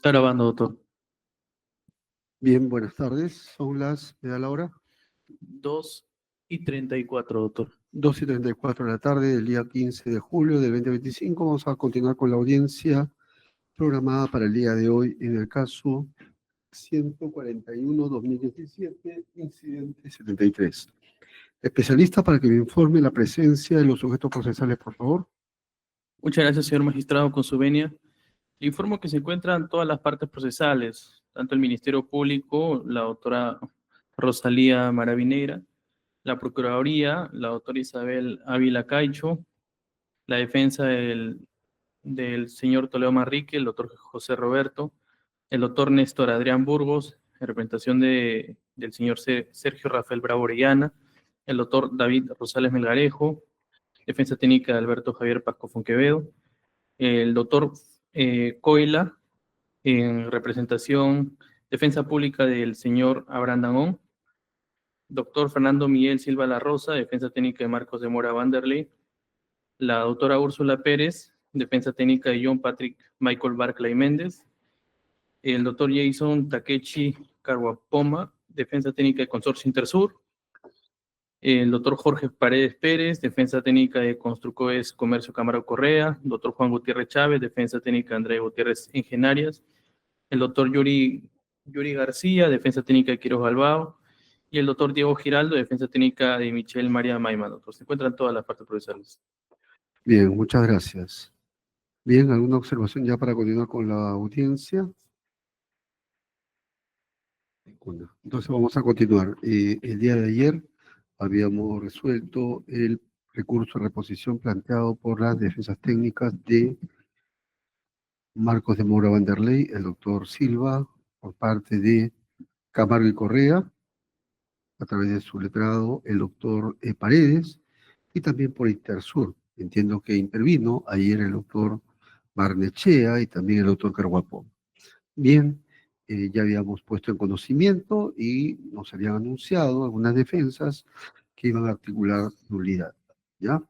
Está grabando, doctor. Bien, buenas tardes. ¿Me da la hora? 2:34, doctor. 2:34 de la tarde del día 15 de julio del 2025. Vamos a continuar con la audiencia programada para el día de hoy en el caso 141-2017, incidente 73. Especialista para que me informe la presencia de los sujetos procesales, por favor. Muchas gracias, señor magistrado, con su venia. Le informo que se encuentran todas las partes procesales, tanto el Ministerio Público, la doctora Rosalía Maravineira, la Procuraduría, la doctora Isabel Ávila Caicho, la defensa del señor Toledo Manrique, el doctor José Roberto, el doctor Néstor Adrián Burgos, en representación del señor Sergio Rafael Bravo Orellana, el doctor David Rosales Melgarejo, defensa técnica de Alberto Javier Pasco Fonquevedo, el doctor Coila, en representación, defensa pública del señor Abraham Dangón, doctor Fernando Miguel Silva La Rosa, defensa técnica de Marcos de Mora Vanderlei, la doctora Úrsula Pérez, defensa técnica de John Patrick Michael Barclay Méndez, el doctor Jason Takechi Carguapoma, defensa técnica de Consorcio Intersur, el doctor Jorge Paredes Pérez, defensa técnica de Construcoes Comercio Camargo Correa, doctor Juan Gutiérrez Chávez, defensa técnica de Andrés Gutiérrez Ingenarias, el doctor Yuri García, defensa técnica de Quiroz Galbao, y el doctor Diego Giraldo, defensa técnica de Michelle María Maima, doctor. Se encuentran todas las partes procesales. Bien, muchas gracias. Bien, ¿alguna observación ya para continuar con la audiencia? Ninguna. Entonces vamos a continuar. El día de ayer habíamos resuelto el recurso de reposición planteado por las defensas técnicas de Marcos de Mora Vanderlei, el doctor Silva, por parte de Camargo y Correa, a través de su letrado, el doctor Paredes, y también por Intersur. Entiendo que intervino ayer el doctor Barnechea y también el doctor Carguapo. Bien, ya habíamos puesto en conocimiento y nos habían anunciado algunas defensas que iban a articular nulidad. ¿Ya?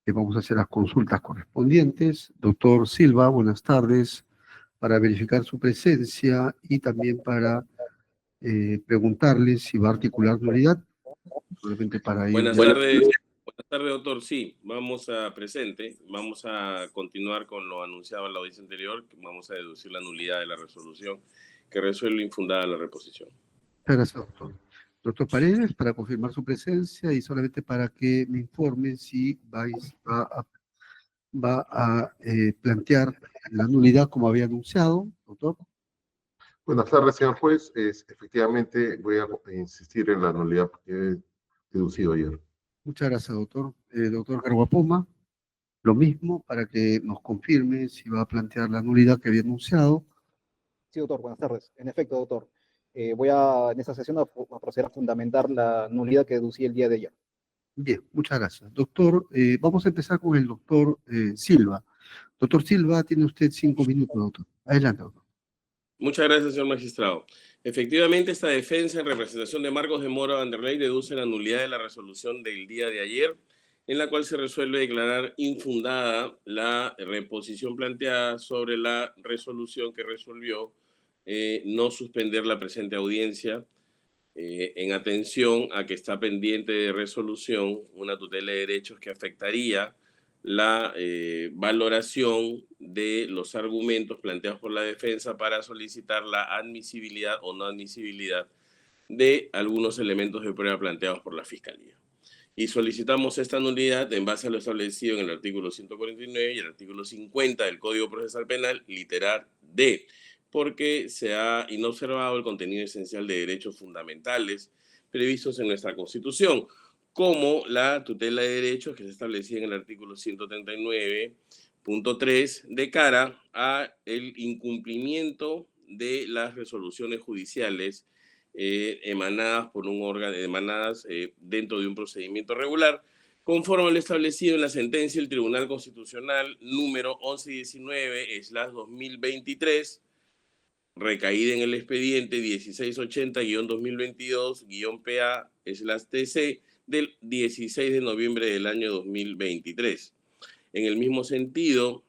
Vamos a hacer las consultas correspondientes. Doctor Silva, buenas tardes, para verificar su presencia y también para preguntarle si va a articular nulidad, solamente para ir. Buenas tardes, doctor. Sí, vamos a continuar con lo anunciado en la audiencia anterior. Vamos a deducir la nulidad de la resolución que resuelve infundada la reposición. Muchas gracias, doctor. Doctor Paredes, para confirmar su presencia y solamente para que me informe si va a plantear la nulidad como había anunciado, doctor. Buenas tardes, señor juez. Efectivamente, voy a insistir en la nulidad que he deducido ayer. Muchas gracias, doctor. Doctor Carguapoma, lo mismo para que nos confirme si va a plantear la nulidad que había anunciado. Sí, doctor, buenas tardes. En efecto, doctor, voy en esta sesión a proceder a fundamentar la nulidad que deducí el día de ayer. Bien, muchas gracias. Doctor, vamos a empezar con el doctor Silva. Doctor Silva, tiene usted 5 minutos, doctor. Adelante, doctor. Muchas gracias, señor magistrado. Efectivamente, esta defensa en representación de Marcos de Mora Vanderlei deduce la nulidad de la resolución del día de ayer, en la cual se resuelve declarar infundada la reposición planteada sobre la resolución que resolvió no suspender la presente audiencia en atención a que está pendiente de resolución una tutela de derechos que afectaría la valoración de los argumentos planteados por la defensa para solicitar la admisibilidad o no admisibilidad de algunos elementos de prueba planteados por la Fiscalía. Y solicitamos esta nulidad en base a lo establecido en el artículo 149 y el artículo 50 del Código Procesal Penal, literal D, porque se ha inobservado el contenido esencial de derechos fundamentales previstos en nuestra Constitución, como la tutela de derechos que se establecía en el artículo 139.3 de cara a el incumplimiento de las resoluciones judiciales emanadas por un órgano, dentro de un procedimiento regular, conforme a lo establecido en la sentencia del Tribunal Constitucional número 1119/2023, recaída en el expediente 1680-2022-PA/TC del 16 de noviembre del año 2023. En el mismo sentido,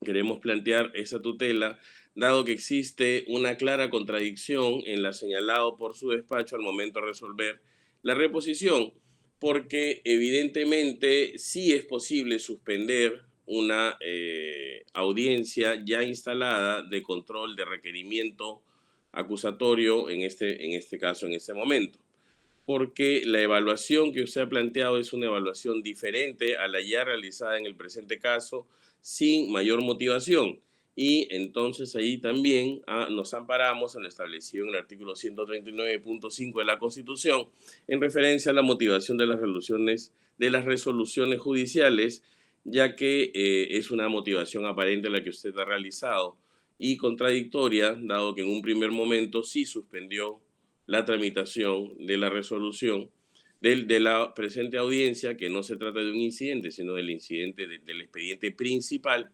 queremos plantear esa tutela dado que existe una clara contradicción en la señalado por su despacho al momento de resolver la reposición, porque evidentemente sí es posible suspender una audiencia ya instalada de control de requerimiento acusatorio en este caso, en este momento, porque la evaluación que usted ha planteado es una evaluación diferente a la ya realizada en el presente caso, sin mayor motivación. Y entonces ahí también nos amparamos en lo establecido en el artículo 139.5 de la Constitución en referencia a la motivación de las resoluciones judiciales, ya que es una motivación aparente la que usted ha realizado y contradictoria, dado que en un primer momento sí suspendió la tramitación de la resolución de la presente audiencia, que no se trata de un incidente, sino del incidente del expediente principal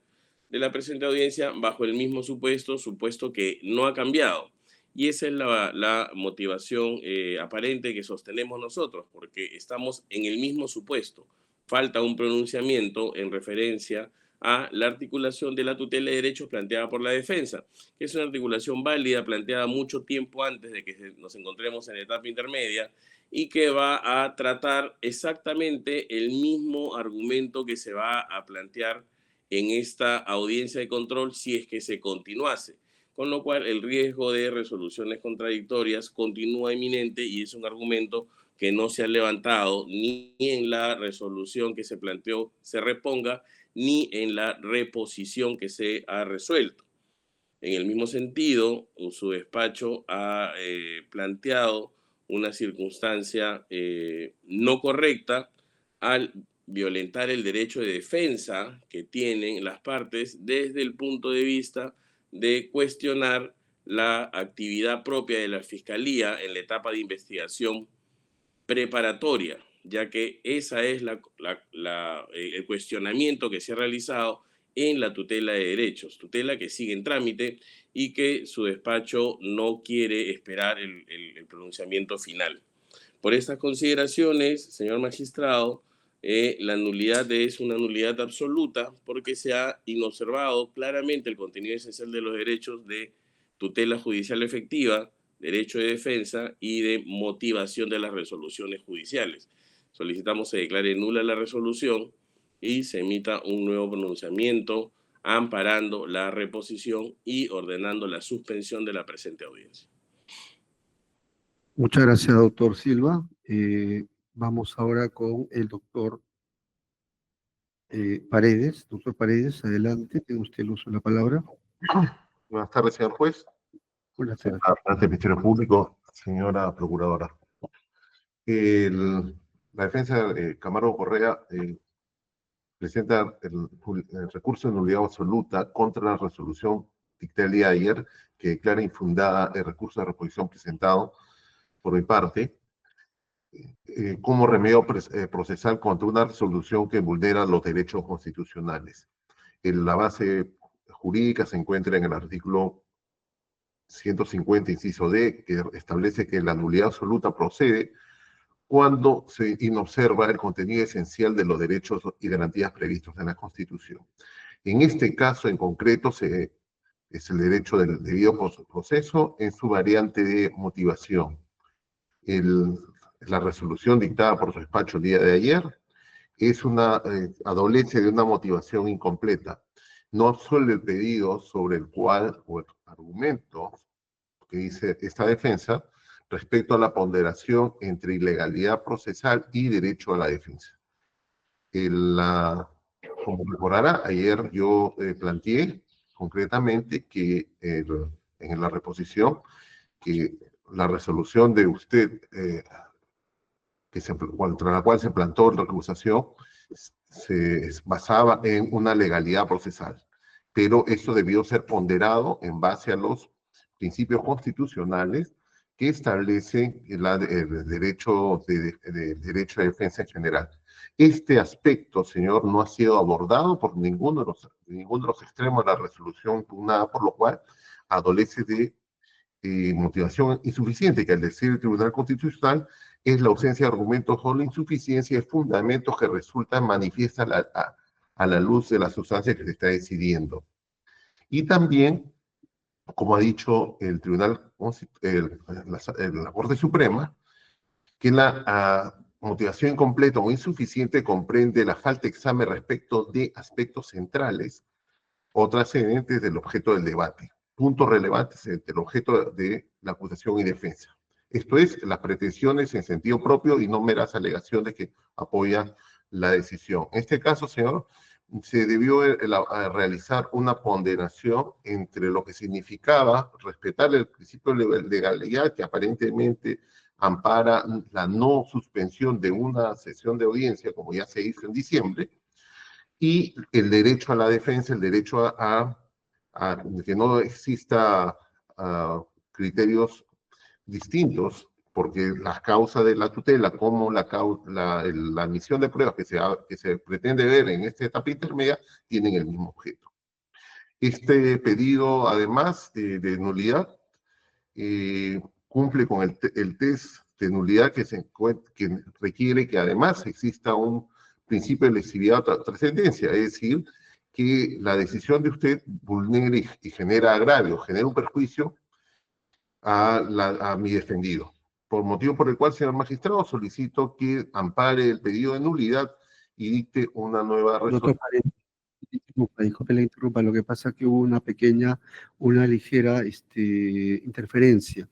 de la presente audiencia, bajo el mismo supuesto que no ha cambiado. Y esa es la motivación aparente que sostenemos nosotros, porque estamos en el mismo supuesto. Falta un pronunciamiento en referencia a la articulación de la tutela de derechos planteada por la defensa, que es una articulación válida, planteada mucho tiempo antes de que nos encontremos en la etapa intermedia y que va a tratar exactamente el mismo argumento que se va a plantear en esta audiencia de control si es que se continuase, con lo cual el riesgo de resoluciones contradictorias continúa inminente y es un argumento que no se ha levantado ni en la resolución que se planteó se reponga, ni en la reposición que se ha resuelto. En el mismo sentido, su despacho ha planteado una circunstancia no correcta al violentar el derecho de defensa que tienen las partes desde el punto de vista de cuestionar la actividad propia de la Fiscalía en la etapa de investigación preparatoria, ya que esa es el cuestionamiento que se ha realizado en la tutela de derechos, tutela que sigue en trámite y que su despacho no quiere esperar el pronunciamiento final. Por estas consideraciones, señor magistrado, la nulidad es una nulidad absoluta porque se ha inobservado claramente el contenido esencial de los derechos de tutela judicial efectiva, derecho de defensa y de motivación de las resoluciones judiciales. Solicitamos se declare nula la resolución y se emita un nuevo pronunciamiento amparando la reposición y ordenando la suspensión de la presente audiencia. Muchas gracias, doctor Silva. Vamos ahora con el doctor Paredes. Doctor Paredes, adelante, tiene usted el uso de la palabra. Buenas tardes, señor juez. Buenas tardes. Ante el Ministerio Público, señora Procuradora. La defensa de Camargo Correa presenta el recurso de nulidad absoluta contra la resolución dictada el día de ayer, que declara infundada el recurso de reposición presentado por mi parte, como remedio procesal contra una resolución que vulnera los derechos constitucionales. La base jurídica se encuentra en el artículo 150, inciso D, que establece que la nulidad absoluta procede cuando se inobserva el contenido esencial de los derechos y garantías previstos en la Constitución. En este caso en concreto es el derecho del debido proceso en su variante de motivación. La resolución dictada por su despacho el día de ayer adolece de una motivación incompleta. No solo el pedido sobre el cual, o el argumento que dice esta defensa, respecto a la ponderación entre ilegalidad procesal y derecho a la defensa. Como recordará, ayer yo planteé concretamente que en la reposición, que la resolución de usted, contra la cual se plantó la recusación, se basaba en una legalidad procesal, pero eso debió ser ponderado en base a los principios constitucionales que establecen el derecho de defensa en general. Este aspecto, señor, no ha sido abordado por ninguno de los extremos de la resolución impugnada, por lo cual adolece de motivación insuficiente, que al decir el Tribunal Constitucional es la ausencia de argumentos o la insuficiencia de fundamentos que resultan manifiestas a la luz de la sustancia que se está decidiendo. Y también como ha dicho el Tribunal, la Corte Suprema, que la motivación incompleta o insuficiente comprende la falta de examen respecto de aspectos centrales o trascendentes del objeto del debate, puntos relevantes entre el objeto de la acusación y defensa. Esto es, las pretensiones en sentido propio y no meras alegaciones que apoyan la decisión. En este caso, señor, se debió realizar una ponderación entre lo que significaba respetar el principio de legalidad, que aparentemente ampara la no suspensión de una sesión de audiencia, como ya se hizo en diciembre, y el derecho a la defensa, el derecho a que no exista criterios distintos, porque las causas de la tutela, como la admisión de pruebas que se pretende ver en esta etapa intermedia, tienen el mismo objeto. Este pedido, además de nulidad, cumple con el test de nulidad que requiere que además exista un principio de lesividad o trascendencia, es decir, que la decisión de usted vulnere y genera agravio, genera un perjuicio a mi defendido. Por motivo por el cual, señor magistrado, solicito que ampare el pedido de nulidad y dicte una nueva Doctor resolución. Paredes, disculpe la interrumpa, lo que pasa es que hubo una ligera interferencia.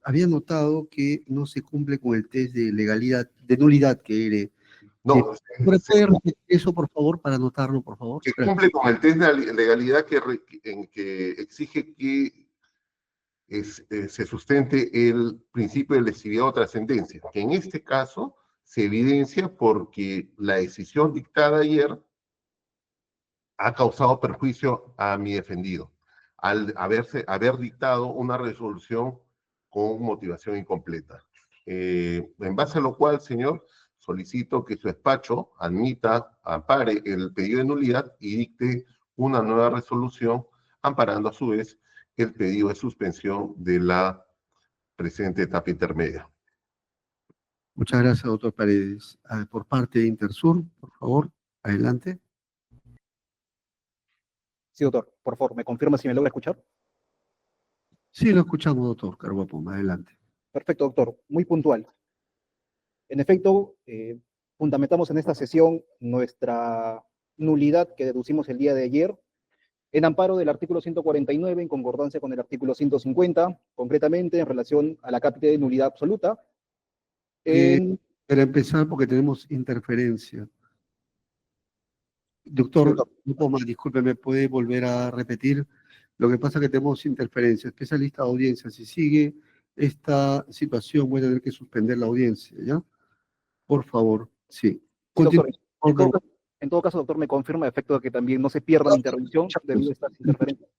Había notado que no se cumple con el test de legalidad, de nulidad que No, ¿puede repetir eso, por favor, para anotarlo, por favor? que Gracias. cumple con el test de legalidad en que exige que se sustente el principio de lesividad o trascendencia, que en este caso se evidencia porque la decisión dictada ayer ha causado perjuicio a mi defendido, al haber dictado una resolución con motivación incompleta. En base a lo cual, señor, solicito que su despacho ampare el pedido de nulidad y dicte una nueva resolución, amparando a su vez el pedido de suspensión de la presente etapa intermedia. Muchas gracias, doctor Paredes. Por parte de Intersur, por favor, adelante. Sí, doctor, por favor, ¿me confirma si me logra escuchar? Sí, lo escuchamos, doctor Carguapoma, adelante. Perfecto, doctor, muy puntual. En efecto, fundamentamos en esta sesión nuestra nulidad que deducimos el día de ayer en amparo del artículo 149 en concordancia con el artículo 150, concretamente en relación a la cápita de nulidad absoluta. Para empezar, porque tenemos interferencia. Sí, Doctor doctor. Carguapoma, discúlpeme, ¿puede volver a repetir? Lo que pasa es que tenemos interferencia. Especialista de audiencia, si sigue esta situación, voy a tener que suspender la audiencia, ¿ya? Por favor, sí. Sí, doctor. Continúe. En todo caso, doctor, me confirma a efecto de que también no se pierda mi intervención debido a estas interferencias.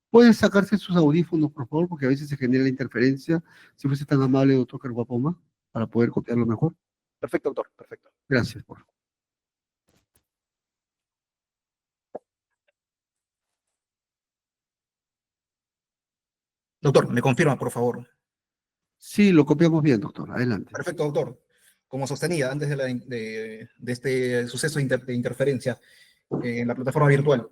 ¿Puede sacarse sus audífonos, por favor? Porque a veces se genera interferencia. Si fuese tan amable, doctor Carguapoma, para poder copiarlo mejor. Perfecto, doctor, perfecto. Gracias, por favor. Doctor, me confirma, por favor. Sí, lo copiamos bien, doctor. Adelante. Perfecto, doctor. Como sostenía antes de este suceso de interferencia en la plataforma virtual,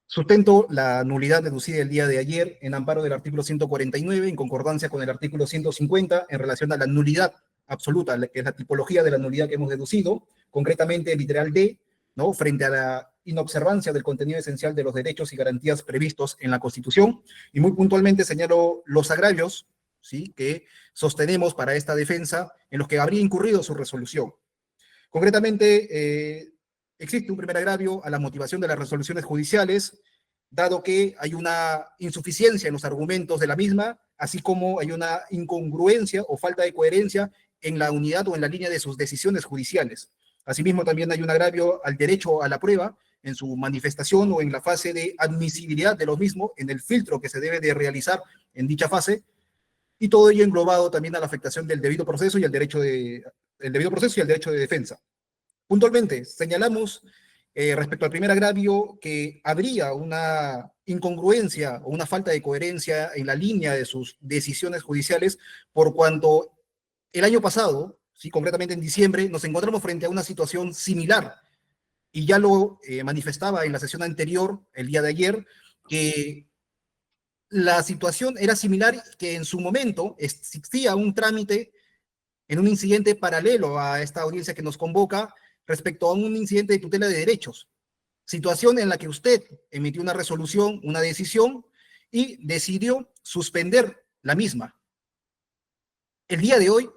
sustento la nulidad deducida el día de ayer en amparo del artículo 149 en concordancia con el artículo 150 en relación a la nulidad absoluta, que es la tipología de la nulidad que hemos deducido, concretamente el literal D, ¿no? Frente a la inobservancia del contenido esencial de los derechos y garantías previstos en la Constitución, y muy puntualmente señalo los agravios, ¿sí?, que sostenemos para esta defensa en los que habría incurrido su resolución. Concretamente, existe un primer agravio a la motivación de las resoluciones judiciales, dado que hay una insuficiencia en los argumentos de la misma, así como hay una incongruencia o falta de coherencia en la unidad o en la línea de sus decisiones judiciales. Asimismo, también hay un agravio al derecho a la prueba en su manifestación o en la fase de admisibilidad de los mismos, en el filtro que se debe de realizar en dicha fase, y todo ello englobado también a la afectación del debido proceso y el derecho de defensa. Puntualmente, señalamos respecto al primer agravio que habría una incongruencia o una falta de coherencia en la línea de sus decisiones judiciales, por cuanto el año pasado, ¿sí?, concretamente en diciembre, nos encontramos frente a una situación similar, y ya lo manifestaba en la sesión anterior, el día de ayer, que la situación era similar, que en su momento existía un trámite en un incidente paralelo a esta audiencia que nos convoca respecto a un incidente de tutela de derechos. Situación en la que usted emitió una resolución, una decisión, y decidió suspender la misma. El día de hoy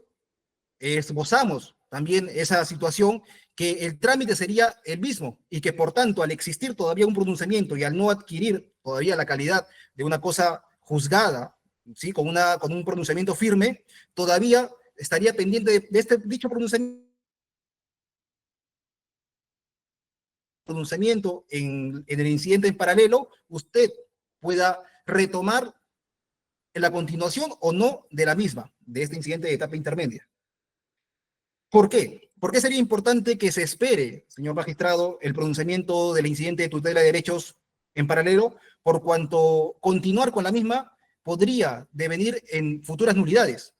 esbozamos también esa situación, que el trámite sería el mismo y que por tanto al existir todavía un pronunciamiento y al no adquirir todavía la calidad de una cosa juzgada, ¿sí? con un pronunciamiento firme, todavía estaría pendiente de este dicho pronunciamiento en el incidente en paralelo, usted pueda retomar la continuación o no de la misma, de este incidente de etapa intermedia. ¿Por qué? ¿Por qué sería importante que se espere, señor magistrado, el pronunciamiento del incidente de tutela de derechos en paralelo? Por cuanto continuar con la misma podría devenir en futuras nulidades.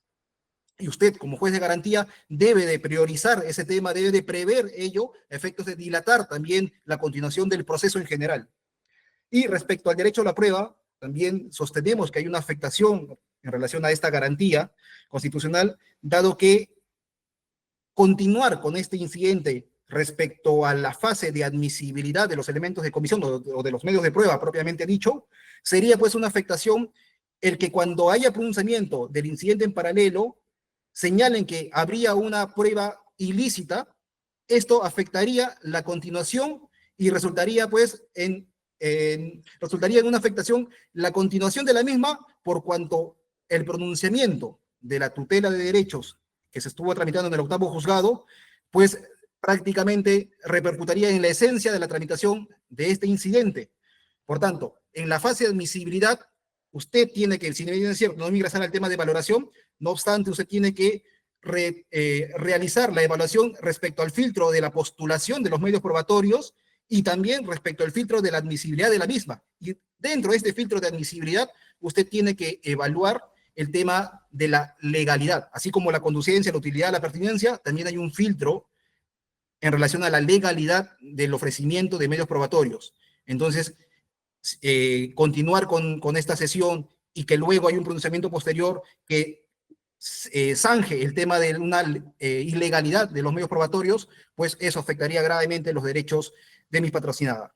Y usted, como juez de garantía, debe de priorizar ese tema, debe de prever ello, a efectos de dilatar también la continuación del proceso en general. Y respecto al derecho a la prueba, también sostenemos que hay una afectación en relación a esta garantía constitucional, dado que continuar con este incidente respecto a la fase de admisibilidad de los elementos de comisión o de los medios de prueba propiamente dicho, sería pues una afectación el que cuando haya pronunciamiento del incidente en paralelo, señalen que habría una prueba ilícita, esto afectaría la continuación y resultaría pues resultaría en una afectación la continuación de la misma, por cuanto el pronunciamiento de la tutela de derechos que se estuvo tramitando en el octavo juzgado, pues prácticamente repercutiría en la esencia de la tramitación de este incidente. Por tanto, en la fase de admisibilidad, usted tiene que, si bien es cierto, no ingresar al tema de valoración, no obstante, usted tiene que realizar la evaluación respecto al filtro de la postulación de los medios probatorios y también respecto al filtro de la admisibilidad de la misma. Y dentro de este filtro de admisibilidad, usted tiene que evaluar el tema de la legalidad, así como la conducencia, la utilidad, la pertinencia, también hay un filtro en relación a la legalidad del ofrecimiento de medios probatorios. Entonces, continuar con esta sesión y que luego hay un pronunciamiento posterior que zanje el tema de una ilegalidad de los medios probatorios, pues eso afectaría gravemente los derechos de mi patrocinada.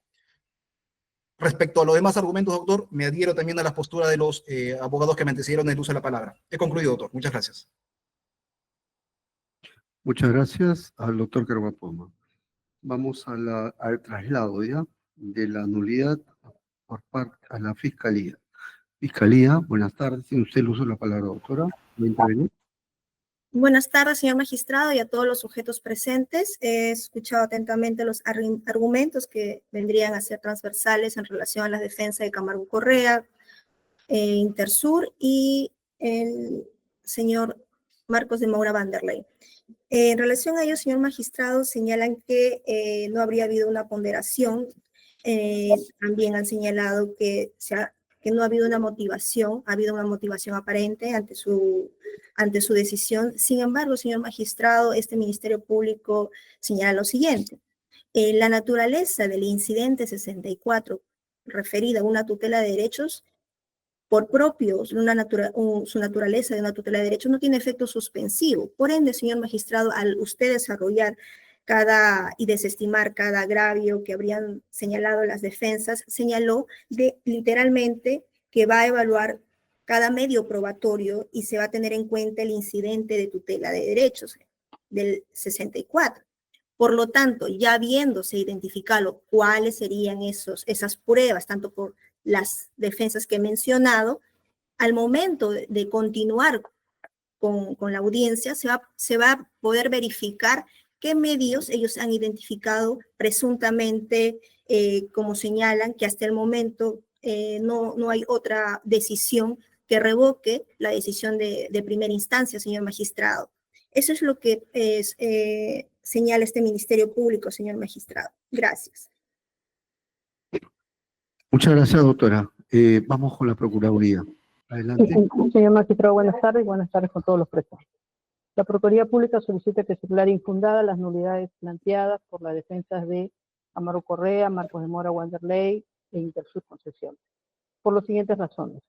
Respecto a los demás argumentos, doctor, me adhiero también a la postura de los abogados que me antecedieron en el uso de la palabra. He concluido, doctor. Muchas gracias. Muchas gracias al doctor Carvapoma. Vamos al traslado ya de la nulidad por parte a la Fiscalía. Fiscalía, buenas tardes. Tiene usted el uso de la palabra, doctora. ¿Va a intervenir? Buenas tardes, señor magistrado, y a todos los sujetos presentes. He escuchado atentamente los argumentos que vendrían a ser transversales en relación a la defensa de Camargo Correa, Intersur y el señor Marcos de Moura Vanderlei. En relación a ello, señor magistrado, señalan que no habría habido una ponderación. También han señalado que no ha habido una motivación, ha habido una motivación aparente ante su decisión. Sin embargo, señor magistrado, este Ministerio Público señala lo siguiente. La naturaleza del incidente 64, referida a una tutela de derechos, por propio, su naturaleza de una tutela de derechos no tiene efecto suspensivo. Por ende, señor magistrado, al usted desarrollar y desestimar cada agravio que habrían señalado las defensas, señaló literalmente que va a evaluar cada medio probatorio y se va a tener en cuenta el incidente de tutela de derechos del 64. Por lo tanto, ya habiéndose identificado cuáles serían esas pruebas, tanto por las defensas que he mencionado, al momento de continuar con la audiencia, se va a poder verificar qué medios ellos han identificado presuntamente, como señalan, que hasta el momento no hay otra decisión que revoque la decisión de primera instancia, señor magistrado. Eso es lo que señala este Ministerio Público, señor magistrado. Gracias. Muchas gracias, doctora. Vamos con la Procuraduría. Adelante. Señor magistrado, buenas tardes con todos los presentes. La Procuraduría Pública solicita que se declare infundada las nulidades planteadas por las defensas de Camargo Correa, Marcos de Moura Wanderlei e Intersur Concesión, por las siguientes razones.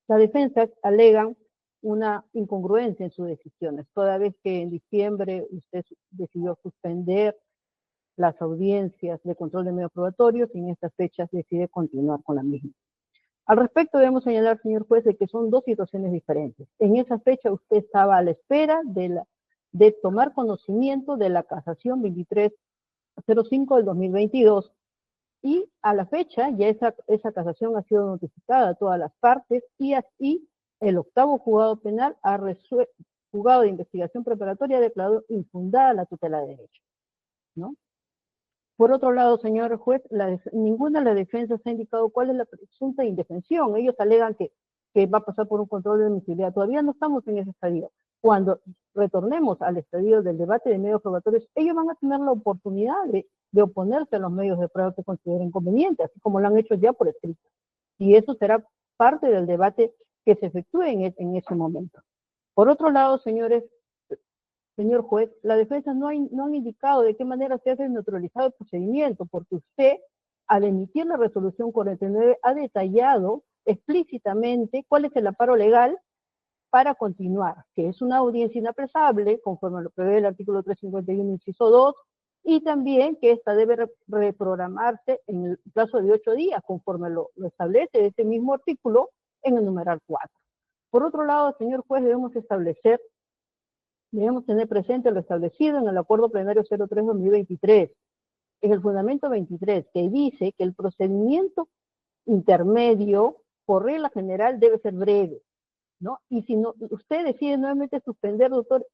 La defensa alegan una incongruencia en sus decisiones, toda vez que en diciembre usted decidió suspender las audiencias de control de medios probatorios y en estas fechas decide continuar con la misma. Al respecto debemos señalar, señor juez, de que son dos situaciones diferentes. En esa fecha usted estaba a la espera de tomar conocimiento de la casación 2305 del 2022 y a la fecha ya esa casación ha sido notificada a todas las partes y así el octavo juzgado penal juzgado de investigación preparatoria ha declarado infundada la tutela de derecho, ¿no? Por otro lado, señor juez, ninguna de las defensas ha indicado cuál es la presunta indefensión. Ellos alegan que va a pasar por un control de admisibilidad. Todavía no estamos en ese estadio. Cuando retornemos al estadio del debate de medios probatorios, ellos van a tener la oportunidad de oponerse a los medios de prueba que consideren convenientes, así como lo han hecho ya por escrito. Y eso será parte del debate que se efectúe en ese momento. Por otro lado, señor juez, la defensa no han indicado de qué manera se hace neutralizado el procedimiento, porque usted, al emitir la resolución 49, ha detallado explícitamente cuál es el amparo legal para continuar, que es una audiencia inaplazable, conforme lo prevé el artículo 351, inciso 2, y también que esta debe reprogramarse en el plazo de 8 días, conforme lo establece ese mismo artículo en el numeral 4. Por otro lado, señor juez, debemos tener presente lo establecido en el Acuerdo Plenario 03-2023, en el Fundamento 23, que dice que el procedimiento intermedio, por regla general, debe ser breve, ¿no? Y si no, usted decide nuevamente suspender, doctor,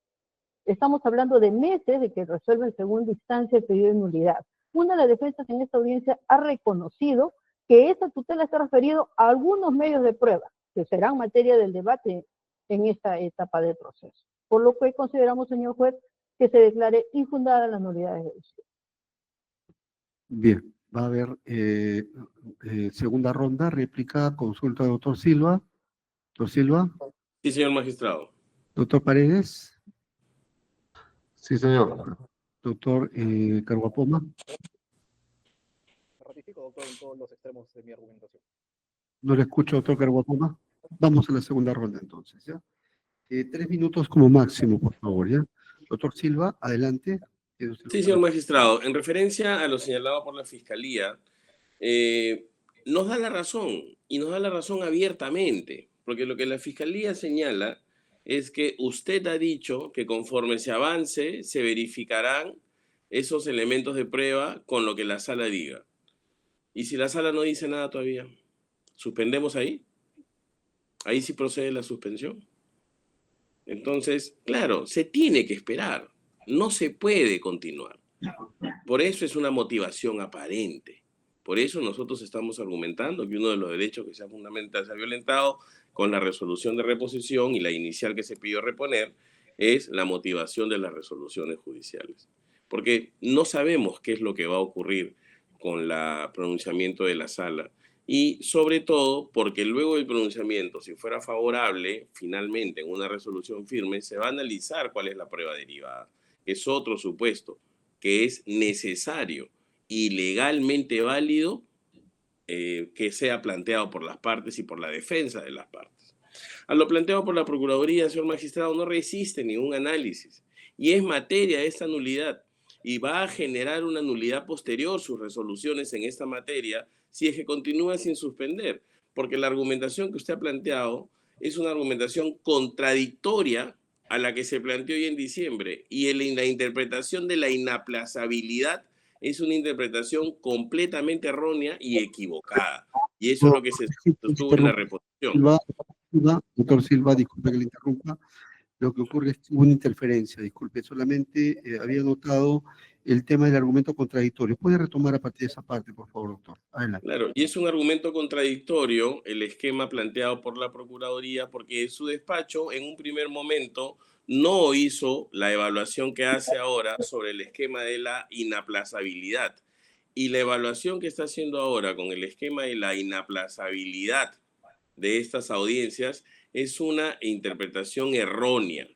estamos hablando de meses de que resuelva en segunda instancia el pedido de nulidad. Una de las defensas en esta audiencia ha reconocido que esa tutela está referido a algunos medios de prueba, que serán materia del debate en esta etapa del proceso. Por lo que consideramos, señor juez, que se declare infundada las nulidades de deducible. Bien, va a haber segunda ronda, réplica, consulta del doctor Silva. Doctor Silva. Sí, señor magistrado. Doctor Paredes. Sí, señor. Doctor Carguapoma. Ratifico, doctor, en todos los extremos de mi argumentación. No le escucho, doctor Carguapoma. Vamos a la segunda ronda entonces, ¿ya? 3 minutos como máximo, por favor, ¿ya? Doctor Silva, adelante. Sí, señor magistrado. En referencia a lo señalado por la Fiscalía, nos da la razón, y nos da la razón abiertamente, porque lo que la Fiscalía señala es que usted ha dicho que conforme se avance, se verificarán esos elementos de prueba con lo que la sala diga. Y si la sala no dice nada todavía, ¿suspendemos ahí? Ahí sí procede la suspensión. Entonces, claro, se tiene que esperar. No se puede continuar. Por eso es una motivación aparente. Por eso nosotros estamos argumentando que uno de los derechos que se ha violentado con la resolución de reposición y la inicial que se pidió reponer es la motivación de las resoluciones judiciales. Porque no sabemos qué es lo que va a ocurrir con el pronunciamiento de la sala. Y sobre todo porque luego del pronunciamiento, si fuera favorable, finalmente en una resolución firme, se va a analizar cuál es la prueba derivada. Es otro supuesto que es necesario y legalmente válido que sea planteado por las partes y por la defensa de las partes. A lo planteado por la Procuraduría, señor magistrado, no resiste ningún análisis y es materia de esta nulidad y va a generar una nulidad posterior sus resoluciones en esta materia si es que continúa sin suspender, porque la argumentación que usted ha planteado es una argumentación contradictoria a la que se planteó hoy en diciembre y la interpretación de la inaplazabilidad es una interpretación completamente errónea y equivocada. Y eso es lo que se sostuvo en la reposición. Doctor Silva, disculpe que le interrumpa. Lo que ocurre es que hubo una interferencia, disculpe. Solamente había notado el tema del argumento contradictorio. ¿Puede retomar a partir de esa parte, por favor, doctor? Adelante. Claro, y es un argumento contradictorio el esquema planteado por la Procuraduría porque su despacho en un primer momento no hizo la evaluación que hace ahora sobre el esquema de la inaplazabilidad. Y la evaluación que está haciendo ahora con el esquema de la inaplazabilidad de estas audiencias es una interpretación errónea,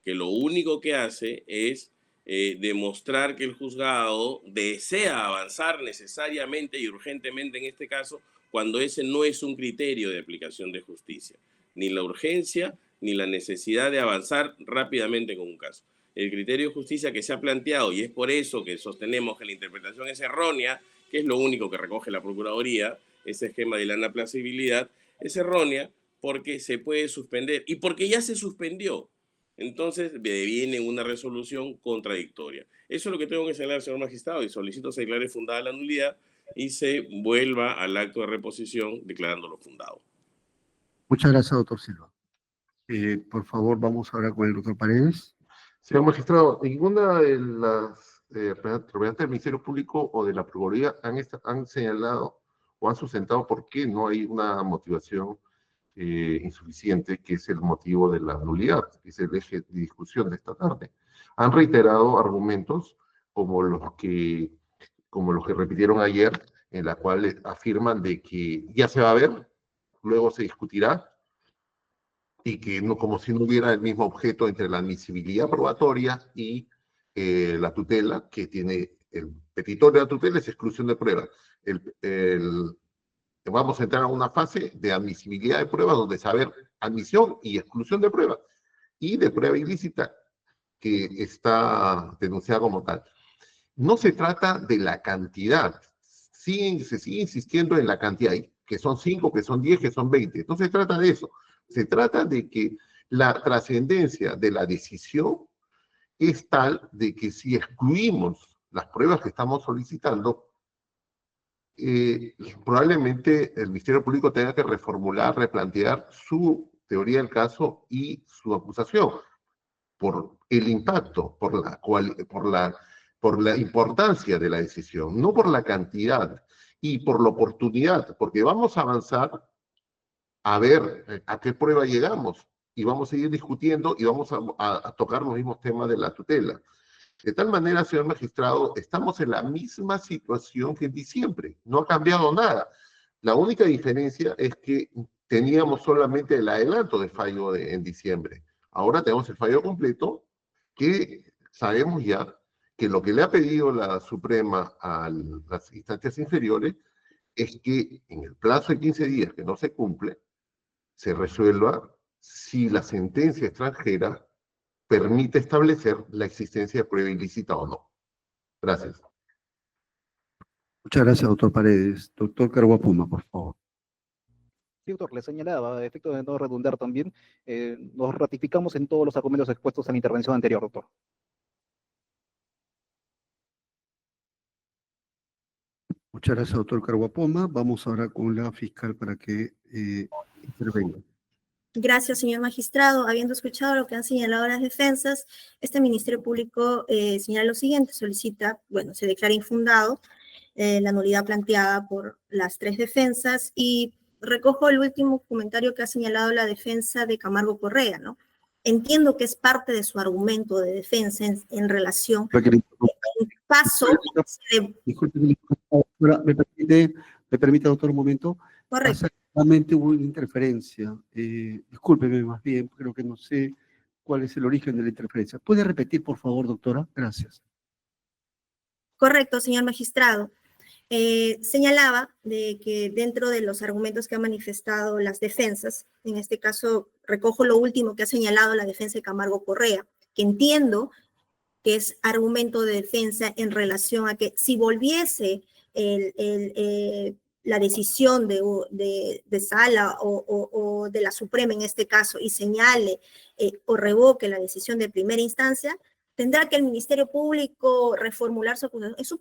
que lo único que hace es demostrar que el juzgado desea avanzar necesariamente y urgentemente en este caso, cuando ese no es un criterio de aplicación de justicia. ni la urgencia ni la necesidad de avanzar rápidamente con un caso. El criterio de justicia que se ha planteado, y es por eso que sostenemos que la interpretación es errónea, que es lo único que recoge la Procuraduría, ese esquema de la inaplazabilidad, es errónea porque se puede suspender y porque ya se suspendió. Entonces viene una resolución contradictoria. Eso es lo que tengo que señalar, señor magistrado, y solicito se declare fundada la nulidad y se vuelva al acto de reposición declarándolo fundado. Muchas gracias, doctor Silva. Por favor, vamos ahora con el doctor Paredes. Señor magistrado, ninguna de las representantes del Ministerio Público o de la Procuraduría han señalado o han sustentado por qué no hay una motivación insuficiente, que es el motivo de la nulidad, que es el eje de discusión de esta tarde. Han reiterado argumentos como los que repitieron ayer, en la cual afirman de que ya se va a ver, luego se discutirá, y que no, como si no hubiera el mismo objeto entre la admisibilidad probatoria y la tutela, que tiene el petitorio de la tutela, es exclusión de pruebas. Vamos a entrar a una fase de admisibilidad de pruebas, donde saber admisión y exclusión de pruebas, y de prueba ilícita, que está denunciada como tal. No se trata de la cantidad, se sigue insistiendo en la cantidad, que son 5, que son 10, que son 20. No se trata de eso. Se trata de que la trascendencia de la decisión es tal de que si excluimos las pruebas que estamos solicitando, probablemente el Ministerio Público tenga que reformular, replantear su teoría del caso y su acusación por el impacto, por la importancia de la decisión, no por la cantidad y por la oportunidad, porque vamos a avanzar a ver a qué prueba llegamos y vamos a seguir discutiendo y vamos a tocar los mismos temas de la tutela. De tal manera, señor magistrado, estamos en la misma situación que en diciembre. No ha cambiado nada. La única diferencia es que teníamos solamente el adelanto de fallo en diciembre. Ahora tenemos el fallo completo, que sabemos ya que lo que le ha pedido la Suprema a las instancias inferiores es que en el plazo de 15 días que no se cumple, se resuelva si la sentencia extranjera permite establecer la existencia de prueba ilícita o no. Gracias. Muchas gracias, doctor Paredes. Doctor Carguapuma, por favor. Sí, doctor, le señalaba, a efecto de no redundar también, nos ratificamos en todos los argumentos expuestos en la intervención anterior, doctor. Muchas gracias, doctor Carguapoma. Vamos ahora con la fiscal para que intervenga. Gracias, señor magistrado. Habiendo escuchado lo que han señalado las defensas, este Ministerio Público señala lo siguiente, solicita, bueno, se declara infundado la nulidad planteada por las 3 defensas y recojo el último comentario que ha señalado la defensa de Camargo Correa, ¿no? Entiendo que es parte de su argumento de defensa en relación al paso. Disculpe, ¿me permite, doctor, un momento? Correcto. Exactamente, hubo una interferencia. Discúlpeme más bien, creo que no sé cuál es el origen de la interferencia. ¿Puede repetir, por favor, doctora? Gracias. Correcto, señor magistrado. Señalaba de que dentro de los argumentos que han manifestado las defensas, en este caso recojo lo último que ha señalado la defensa de Camargo Correa, que entiendo que es argumento de defensa en relación a que si volviese la decisión de sala o de la Suprema en este caso y señale o revoque la decisión de primera instancia, tendrá que el Ministerio Público reformular su acusación. Es su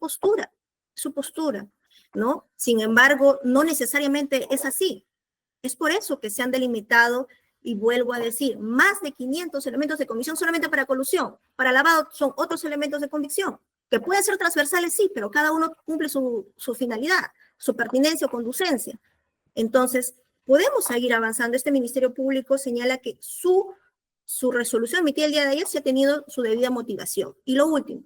postura, ¿no? Sin embargo, no necesariamente es así. Es por eso que se han delimitado, y vuelvo a decir, más de 500 elementos de convicción solamente para colusión. Para lavado son otros elementos de convicción, que pueden ser transversales, sí, pero cada uno cumple su finalidad, su pertinencia o conducencia. Entonces, podemos seguir avanzando. Este Ministerio Público señala que su resolución emitida el día de ayer se ha tenido su debida motivación. Y lo último,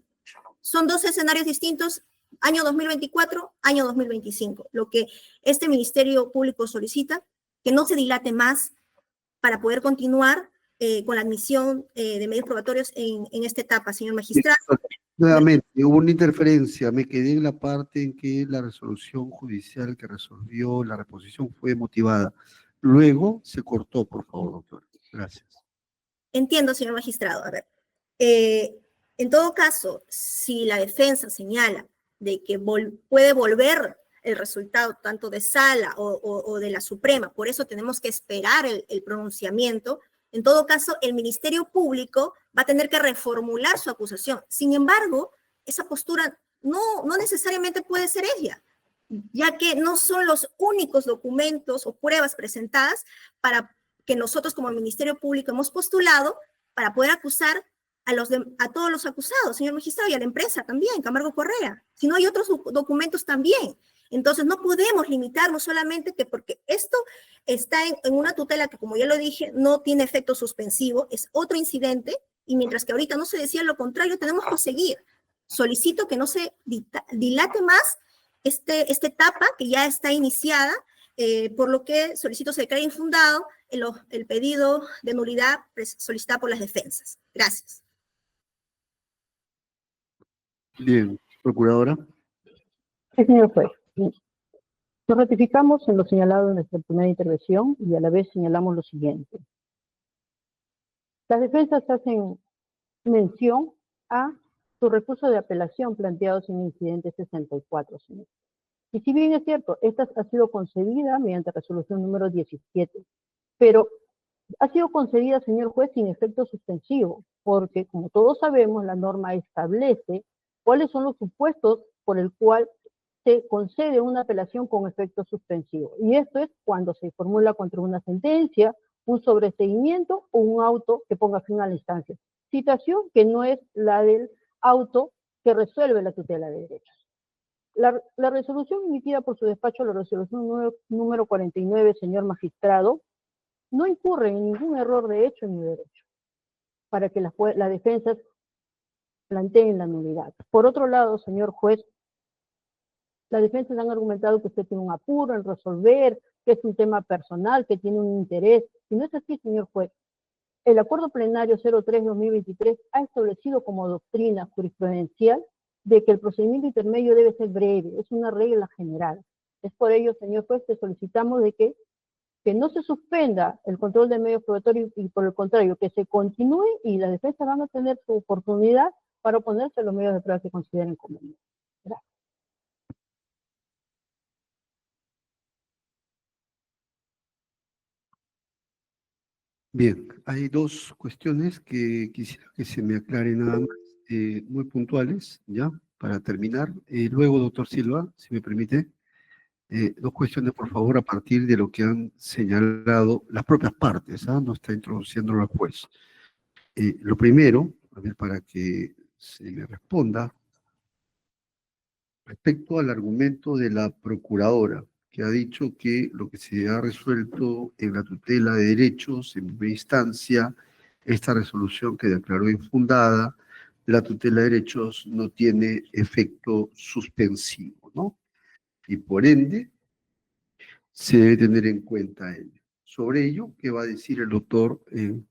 son 2 escenarios distintos, año 2024, año 2025. Lo que este Ministerio Público solicita, que no se dilate más para poder continuar con la admisión de medios probatorios en esta etapa, señor magistrado. Nuevamente, hubo una interferencia. Me quedé en la parte en que la resolución judicial que resolvió la reposición fue motivada. Luego se cortó, por favor, doctor. Gracias. Entiendo, señor magistrado. A ver, en todo caso, si la defensa señala de que puede volver el resultado tanto de sala o de la Suprema, por eso tenemos que esperar el pronunciamiento, en todo caso, el Ministerio Público va a tener que reformular su acusación. Sin embargo, esa postura no necesariamente puede ser ella, ya que no son los únicos documentos o pruebas presentadas para que nosotros como Ministerio Público hemos postulado para poder acusar a todos los acusados, señor magistrado, y a la empresa también, Camargo Correa. Si no, hay otros documentos también. Entonces, no podemos limitarnos solamente que porque esto está en una tutela que, como ya lo dije, no tiene efecto suspensivo, es otro incidente, y mientras que ahorita no se decía lo contrario, tenemos que seguir. Solicito que no se dilate más esta etapa que ya está iniciada, por lo que solicito se declare infundado el pedido de nulidad solicitado por las defensas. Gracias. Bien, procuradora. Sí, señor juez. Nos ratificamos en lo señalado en nuestra primera intervención y a la vez señalamos lo siguiente. Las defensas hacen mención a su recurso de apelación planteados en el incidente 64, señor. Y si bien es cierto, esta ha sido concedida mediante resolución número 17, pero ha sido concedida, señor juez, sin efecto suspensivo, porque como todos sabemos, la norma establece cuáles son los supuestos por el cual se concede una apelación con efecto suspensivo. Y esto es cuando se formula contra una sentencia, un sobreseimiento o un auto que ponga fin a la instancia. Situación que no es la del auto que resuelve la tutela de derechos. La resolución emitida por su despacho, la resolución número 49, señor magistrado, no incurre en ningún error de hecho ni de derecho para que las defensas planteen la nulidad. Por otro lado, señor juez, las defensas han argumentado que usted tiene un apuro en resolver, que es un tema personal, que tiene un interés. Y no es así, señor juez. El acuerdo plenario 03-2023 ha establecido como doctrina jurisprudencial de que el procedimiento intermedio debe ser breve, es una regla general. Es por ello, señor juez, que solicitamos de que no se suspenda el control de medios probatorios y por el contrario, que se continúe y las defensas van a tener su oportunidad para oponerse a los medios de prueba que consideren convenientes. Gracias. Bien, hay dos cuestiones que quisiera que se me aclaren nada más, muy puntuales, ¿ya? Para terminar. Luego, doctor Silva, si me permite, dos cuestiones, por favor, a partir de lo que han señalado las propias partes, ¿ah? No está introduciéndolo al juez. Lo primero, a ver, para que se me responda, respecto al argumento de la procuradora, que ha dicho que lo que se ha resuelto en la tutela de derechos, en primera instancia, esta resolución que declaró infundada, la tutela de derechos no tiene efecto suspensivo, ¿no? Y por ende, se debe tener en cuenta ello. Sobre ello, ¿qué va a decir el doctor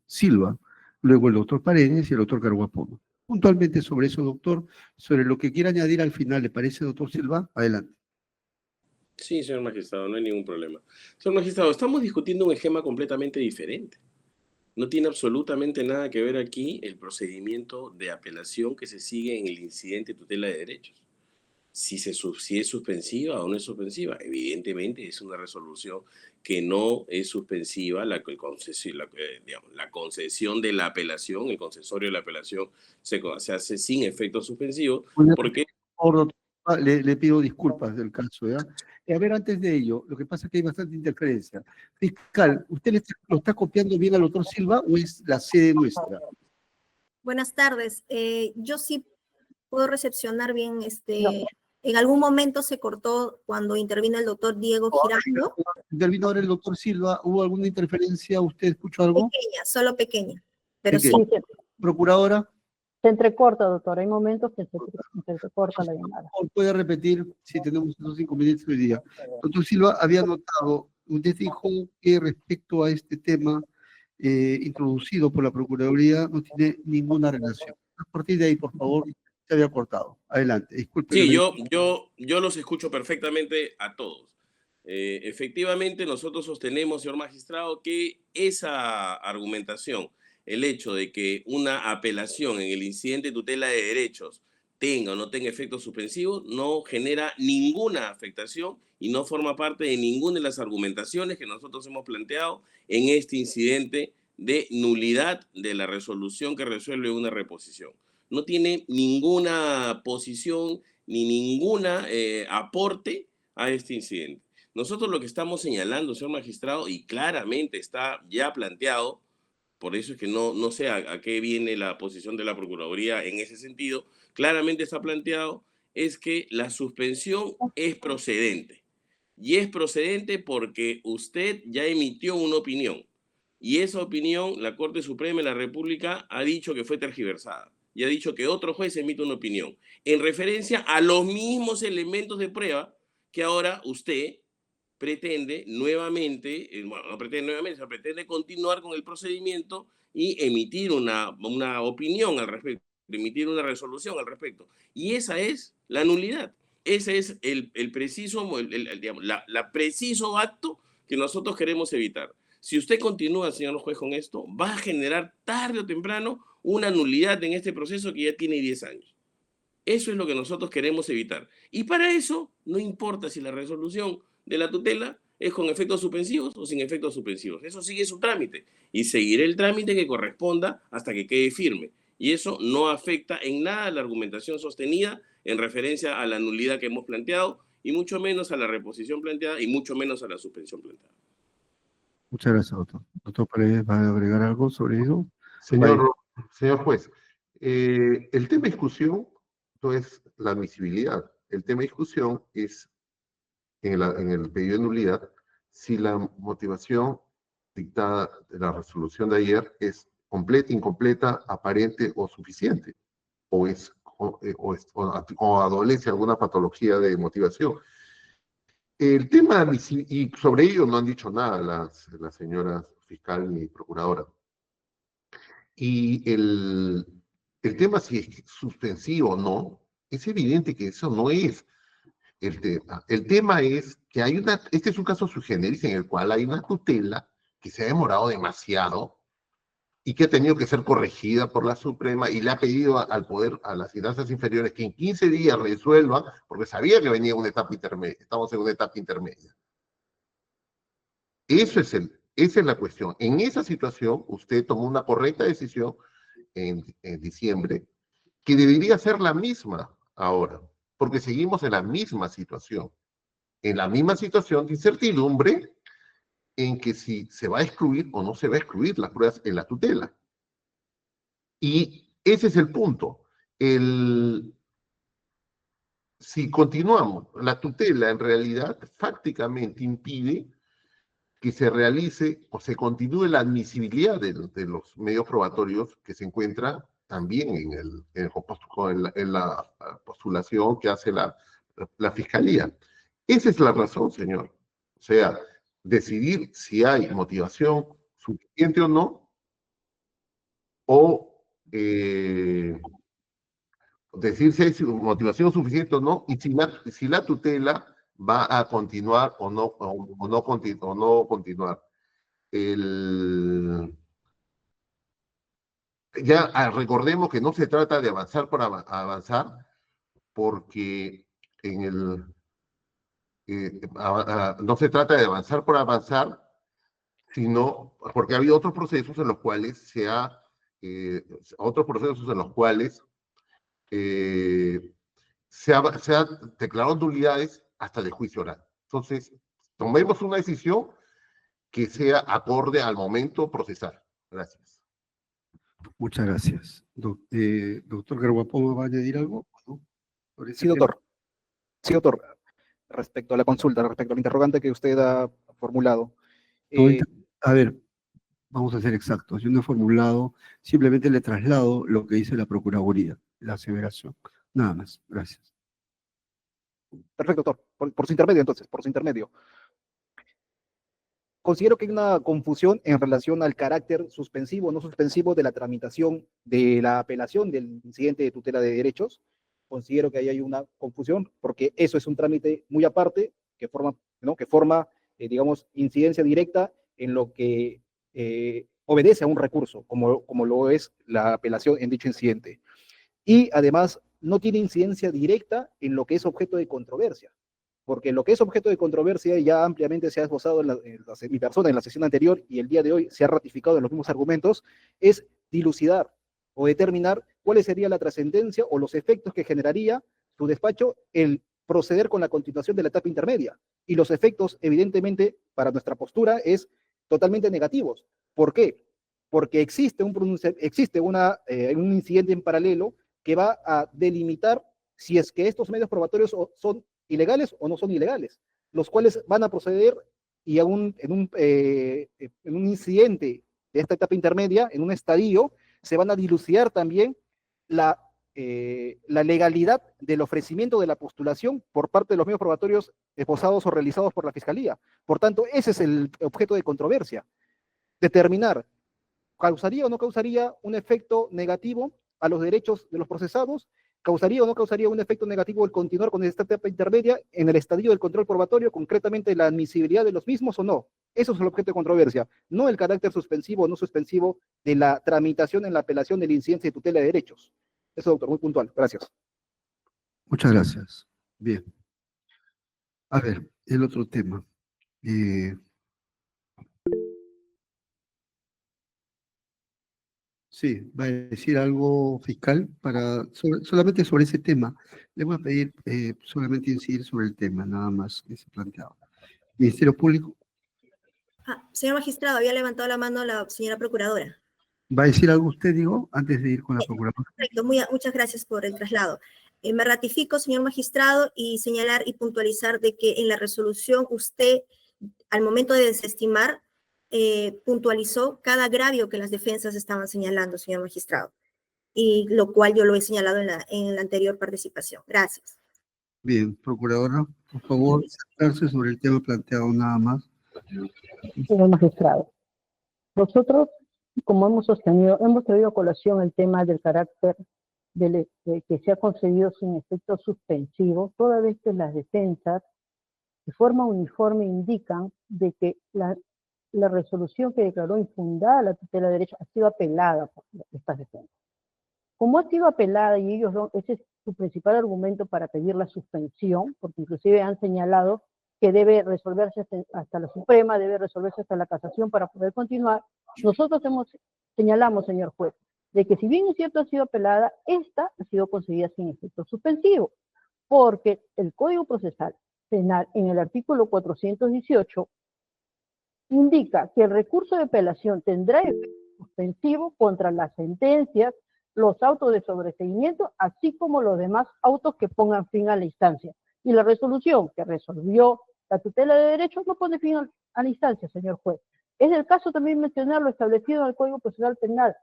Silva? Luego el doctor Paredes y el doctor Carguapono. Puntualmente sobre eso, doctor, sobre lo que quiera añadir al final, ¿le parece, doctor Silva? Adelante. Sí, señor magistrado, no hay ningún problema. Señor magistrado, estamos discutiendo un esquema completamente diferente. No tiene absolutamente nada que ver aquí el procedimiento de apelación que se sigue en el incidente de tutela de derechos. Si es suspensiva o no es suspensiva, evidentemente es una resolución que no es suspensiva, la concesión de la apelación, el concesorio de la apelación se hace sin efecto suspensivo, porque... Por favor, doctor, le pido disculpas del caso, ¿ya? A ver, antes de ello, lo que pasa es que hay bastante interferencia. Fiscal, ¿usted lo está copiando bien al doctor Silva o es la sede nuestra? Buenas tardes. Yo sí puedo recepcionar bien No. En algún momento se cortó cuando intervino el doctor Diego Girando. Intervino ahora el doctor Silva, ¿hubo alguna interferencia? ¿Usted escuchó algo? Pequeña, solo pequeña. Pero Pequeña. sí. Procuradora, Se entrecorta, doctor. Hay momentos que se entrecorta la llamada. puede repetir si tenemos esos inconvenientes hoy día. Doctor Silva, había notado, usted dijo que respecto a este tema introducido por la Procuraduría no tiene ninguna relación. A partir de ahí, por favor, se había cortado. Adelante, disculpe. Sí, yo los escucho perfectamente a todos. Efectivamente, nosotros sostenemos, señor magistrado, que esa argumentación, el hecho de que una apelación en el incidente de tutela de derechos tenga o no tenga efectos suspensivos, no genera ninguna afectación y no forma parte de ninguna de las argumentaciones que nosotros hemos planteado en este incidente de nulidad de la resolución que resuelve una reposición. No tiene ninguna posición ni ninguna aporte a este incidente. Nosotros lo que estamos señalando, señor magistrado, y claramente está ya planteado, por eso es que no sé a qué viene la posición de la Procuraduría en ese sentido, claramente está planteado, es que la suspensión es procedente. Y es procedente porque usted ya emitió una opinión. Y esa opinión, la Corte Suprema de la República ha dicho que fue tergiversada. Y ha dicho que otro juez emite una opinión en referencia a los mismos elementos de prueba que ahora usted pretende nuevamente, bueno, no pretende nuevamente, sino pretende continuar con el procedimiento y emitir una opinión al respecto, emitir una resolución al respecto. Y esa es la nulidad. Ese es el preciso, digamos, la preciso acto que nosotros queremos evitar. Si usted continúa, señor juez, con esto, va a generar tarde o temprano una nulidad en este proceso que ya tiene 10 años. Eso es lo que nosotros queremos evitar. Y para eso, no importa si la resolución de la tutela es con efectos suspensivos o sin efectos suspensivos. Eso sigue su trámite y seguirá el trámite que corresponda hasta que quede firme. Y eso no afecta en nada la argumentación sostenida en referencia a la nulidad que hemos planteado y mucho menos a la reposición planteada y mucho menos a la suspensión planteada. Muchas gracias, doctor. Doctor Paredes, ¿va a agregar algo sobre eso? Señor juez, el tema de discusión no es la admisibilidad. El tema de discusión es, en el pedido de nulidad, si la motivación dictada de la resolución de ayer es completa, incompleta, aparente o suficiente, o adolece alguna patología de motivación. El tema, y sobre ello no han dicho nada las señoras fiscal ni procuradora. Y el tema si es suspensivo o no, es evidente que eso no es el tema. El tema es que este es un caso sui generis en el cual hay una tutela que se ha demorado demasiado y que ha tenido que ser corregida por la Suprema y le ha pedido al poder, a las instancias inferiores, que en 15 días resuelvan, porque sabía que venía una etapa intermedia, estamos en una etapa intermedia. Esa es la cuestión. En esa situación, usted tomó una correcta decisión en diciembre, que debería ser la misma ahora, porque seguimos en la misma situación de incertidumbre en que si se va a excluir o no se va a excluir las pruebas en la tutela. Y ese es el punto. Si continuamos, la tutela en realidad fácticamente impide que se realice o se continúe la admisibilidad de los medios probatorios que se encuentran también en la postulación que hace la Fiscalía. Esa es la razón, señor. O sea, decidir si hay motivación suficiente o no, o decir si hay motivación suficiente o no, y si la tutela va a continuar o no continuar. Recordemos que no se trata de avanzar por avanzar, porque no se trata de avanzar por avanzar, sino porque ha habido otros procesos en los cuales se ha declarado nulidades hasta de juicio oral. Entonces, tomemos una decisión que sea acorde al momento procesal. Gracias. Muchas gracias. Doctor Garguapó, ¿va a añadir algo? ¿No? Sí, doctor. Sí, doctor. Respecto a la consulta, respecto al interrogante que usted ha formulado. A ver, vamos a ser exactos. Yo no he formulado, simplemente le traslado lo que dice la Procuraduría, la aseveración. Nada más. Gracias. Perfecto, doctor. Por su intermedio, entonces, por su intermedio. Considero que hay una confusión en relación al carácter suspensivo o no suspensivo de la tramitación de la apelación del incidente de tutela de derechos. Considero que ahí hay una confusión porque eso es un trámite muy aparte que forma ¿no? Que forma, digamos, incidencia directa en lo que obedece a un recurso, como lo es la apelación en dicho incidente. Y además no tiene incidencia directa en lo que es objeto de controversia, porque lo que es objeto de controversia ya ampliamente se ha esbozado en mi persona en la sesión anterior y el día de hoy se ha ratificado en los mismos argumentos, es dilucidar o determinar cuál sería la trascendencia o los efectos que generaría su despacho el proceder con la continuación de la etapa intermedia. Y los efectos, evidentemente, para nuestra postura es totalmente negativos. ¿Por qué? Porque existe un incidente en paralelo que va a delimitar si es que estos medios probatorios son ilegales o no son ilegales, los cuales van a proceder y en un incidente de esta etapa intermedia, en un estadio, se van a dilucidar también la legalidad del ofrecimiento de la postulación por parte de los medios probatorios esbozados o realizados por la Fiscalía. Por tanto, ese es el objeto de controversia. Determinar, ¿causaría o no causaría un efecto negativo a los derechos de los procesados? ¿Causaría o no causaría un efecto negativo el continuar con esta etapa intermedia en el estadio del control probatorio, concretamente la admisibilidad de los mismos o no? Eso es el objeto de controversia, no el carácter suspensivo o no suspensivo de la tramitación en la apelación de la incidencia de tutela de derechos. Eso, doctor, muy puntual. Gracias. Muchas gracias. Bien. A ver, el otro tema. Sí, va a decir algo fiscal solamente sobre ese tema. Le voy a pedir solamente incidir sobre el tema, nada más que se planteaba. Ministerio Público. Señor magistrado, había levantado la mano la señora procuradora. ¿Va a decir algo usted, digo, antes de ir con la procuradora? Perfecto, muchas gracias por el traslado. Me ratifico, señor magistrado, y señalar y puntualizar de que en la resolución usted, al momento de desestimar, puntualizó cada agravio que las defensas estaban señalando, señor magistrado, y lo cual yo lo he señalado en la anterior participación. Gracias. Bien, procuradora, por favor, centrarse sobre el tema planteado nada más. Señor magistrado, nosotros, como hemos sostenido, hemos traído a colación el tema del carácter que se ha concedido sin efecto suspensivo, toda vez que las defensas de forma uniforme indican de que la resolución que declaró infundada la tutela de derechos ha sido apelada por estas defensas. Como ha sido apelada y ese es su principal argumento para pedir la suspensión, porque inclusive han señalado que debe resolverse hasta la Suprema, debe resolverse hasta la Casación para poder continuar, nosotros señalamos, señor juez, de que si bien es cierto ha sido apelada, esta ha sido concedida sin efecto suspensivo, porque el Código Procesal Penal en el artículo 418 indica que el recurso de apelación tendrá efecto suspensivo contra las sentencias, los autos de sobreseimiento, así como los demás autos que pongan fin a la instancia. Y la resolución que resolvió la tutela de derechos no pone fin a la instancia, señor juez. Es el caso también mencionar lo establecido en el Código Procesal Penal,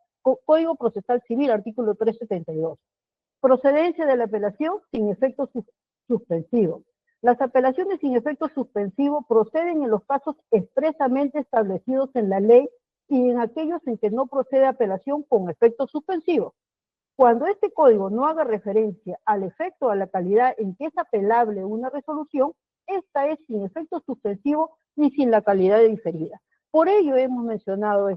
Código Procesal Civil, artículo 372. Procedencia de la apelación sin efecto suspensivo. Las apelaciones sin efecto suspensivo proceden en los casos expresamente establecidos en la ley y en aquellos en que no procede apelación con efecto suspensivo. Cuando este código no haga referencia al efecto o a la calidad en que es apelable una resolución, esta es sin efecto suspensivo ni sin la calidad de diferida. Por ello hemos mencionado